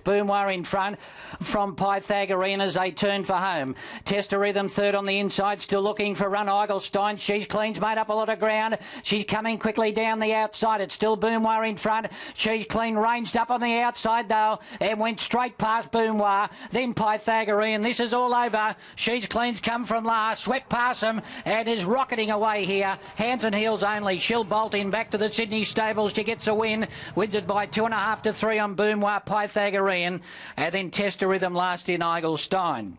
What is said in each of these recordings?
Boomwah in front from Pythagorean as they turn for home. Test a Rhythm third on the inside, still looking for Run Eigelstein. She's clean's made up a lot of ground. She's coming quickly down the outside. It's still Boomwah in front. She's clean ranged up on the outside though and went straight past Boomwah. Then Pythagorean. This is all over. She's clean's come from last, swept past him and is rocketing away here. Hands and heels only. She'll bolt in back to the Sydney stables. She gets a win. Wins it by 2.5 to 3 on Boomwah, Pythagorean. And then Test a Rhythm last in Eigelstein.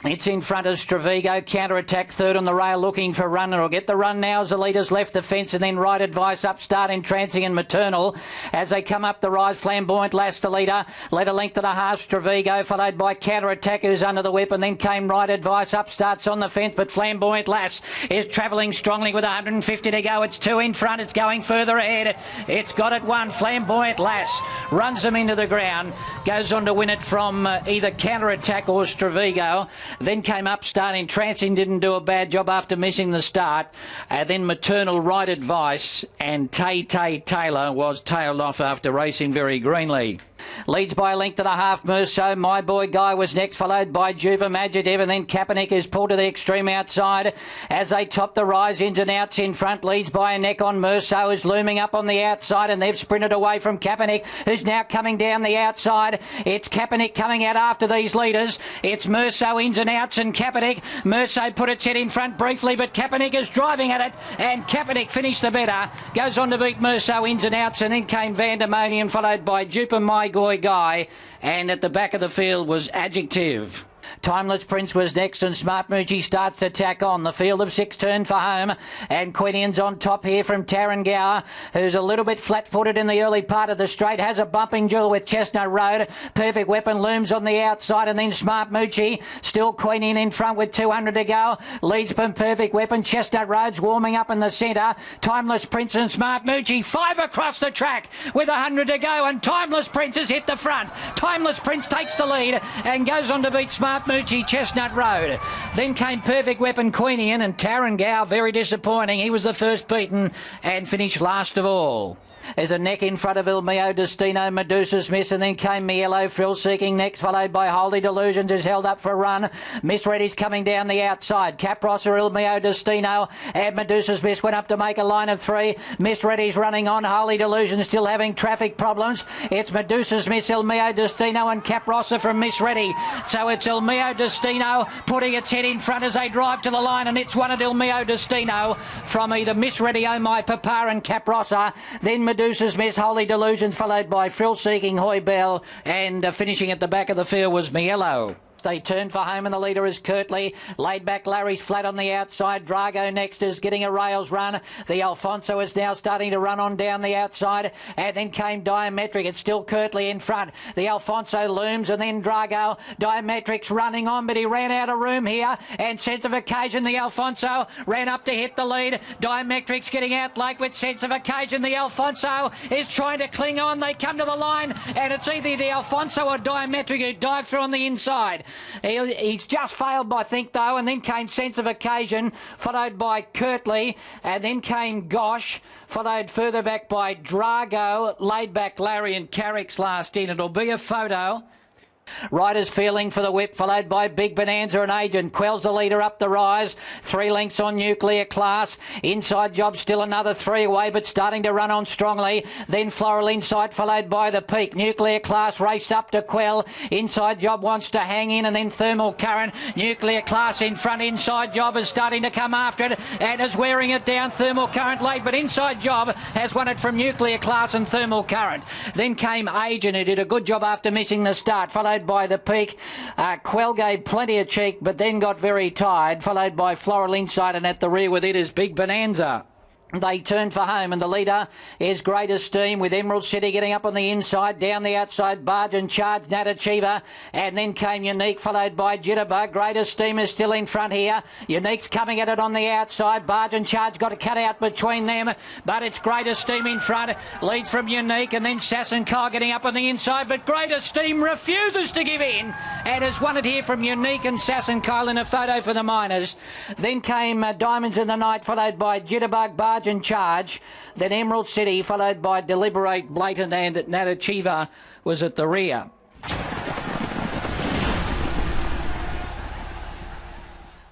It's in front of Stravigo, counter-attack third on the rail looking for Runner. Will get the run now as the leaders left the fence and then Right Advice, Upstart, Entrancing and Maternal. As they come up the rise, Flamboyant Lass the leader, led a length and a half, Stravigo, followed by counter-attack who's under the whip and then came Right Advice, Upstart's on the fence but Flamboyant Lass is travelling strongly with 150 to go. It's 2 in front, it's going further ahead. It's got it 1, Flamboyant Lass runs them into the ground, goes on to win it from either counter-attack or Stravigo. Then came Upstart, Entrancing didn't do a bad job after missing the start. Then Maternal, Right Advice and Tay Taylor was tailed off after racing very greenly. Leads by a length and a half, Merso. My Boy Guy was next, followed by Juba Magidev, and then Kaepernick is pulled to the extreme outside as they top the rise, ins and outs in front. Leads by a neck on Merso, is looming up on the outside, and they've sprinted away from Kaepernick, who's now coming down the outside. It's Kaepernick coming out after these leaders. It's Merso, ins and outs, and Kaepernick. Merso put its head in front briefly, but Kaepernick is driving at it, and Kaepernick finished the better. Goes on to beat Merso, ins and outs, and then came Vandemonium, followed by Juba My Boy Guy, and at the back of the field was Adjective. Timeless Prince was next and Smart Moochie starts to tack on. The field of 6 turn for home and Quinian's on top here from Tarrangauer, who's a little bit flat-footed in the early part of the straight, has a bumping duel with Chestnut Road. Perfect Weapon looms on the outside and then Smart Moochie, still Quinian in front with 200 to go. Leads from Perfect Weapon. Chestnut Road's warming up in the centre. Timeless Prince and Smart Moochie 5 across the track with 100 to go and Timeless Prince has hit the front. Timeless Prince takes the lead and goes on to beat Smart Moochie, Chestnut Road. Then came Perfect Weapon, Queenian, and Tarrangauer, very disappointing. He was the first beaten and finished last of all. There's a neck in front of Il Mio Destino, Medusa's Miss, and then came Mielo, Frill Seeking next, followed by Holy Delusions, is held up for a run. Miss Reddy's coming down the outside. Caprossa, Il Mio Destino, and Medusa's Miss went up to make a line of 3. Miss Reddy's running on. Holy Delusions still having traffic problems. It's Medusa's Miss, Il Mio Destino, and Caprossa from Miss Reddy. So it's Il Mio Destino putting its head in front as they drive to the line, and it's one at Il Mio Destino from either Miss Reddy, Oh My Papa, and Caprossa. Then Medusa's Miss, Holy Delusions, followed by Frill Seeking, Hoy Bell, and finishing at the back of the field was Mielo. They turn for home and the leader is Kirtley. Laid back Larry's flat on the outside. Drago next is getting a rails run. The Alfonso is now starting to run on down the outside. And then came Diametric. It's still Kirtley in front. The Alfonso looms and then Drago. Diametric's running on, but he ran out of room here. And Sense of Occasion, the Alfonso ran up to hit the lead. Diametric's getting out late with Sense of Occasion. The Alfonso is trying to cling on. They come to the line and it's either the Alfonso or Diametric who dive through on the inside. He's just failed, I think, though, and then came Sense of Occasion, followed by Kirtley, and then came Gosh, followed further back by Drago, laid back Larry and Carrick's last in. It'll be a photo. Riders feeling for the whip, followed by Big Bonanza and Agent. Quells the leader up the rise. 3 lengths on Nuclear Class. Inside Job still another 3 away, but starting to run on strongly. Then Floral Insight, followed by the Peak. Nuclear Class raced up to Quell. Inside Job wants to hang in, and then Thermal Current. Nuclear Class in front. Inside Job is starting to come after it and is wearing it down. Thermal Current late, but Inside Job has won it from Nuclear Class and Thermal Current. Then came Agent, who did a good job after missing the start, followed by the Peak. Quell gave plenty of cheek but then got very tired, followed by Floral Insight, and at the rear with it is Big Bonanza. They turn for home and the leader is Great Esteem with Emerald City getting up on the inside. Down the outside, Barge and Charge, Nat Achiever, and then came Unique, followed by Jitterbug. Great Esteem is still in front here. Unique's coming at it on the outside. Barge and Charge got a cut out between them, but it's Great Esteem in front. Lead from Unique, and then Sass and Kyle getting up on the inside, but Great Esteem refuses to give in and has won it here from Unique and Sass and Kyle in a photo for the miners. Then came Diamonds in the Night, followed by Jitterbug, Barge and Charge. Then Emerald City, followed by Deliberate, Blatant, and Nat Achiever was at the rear.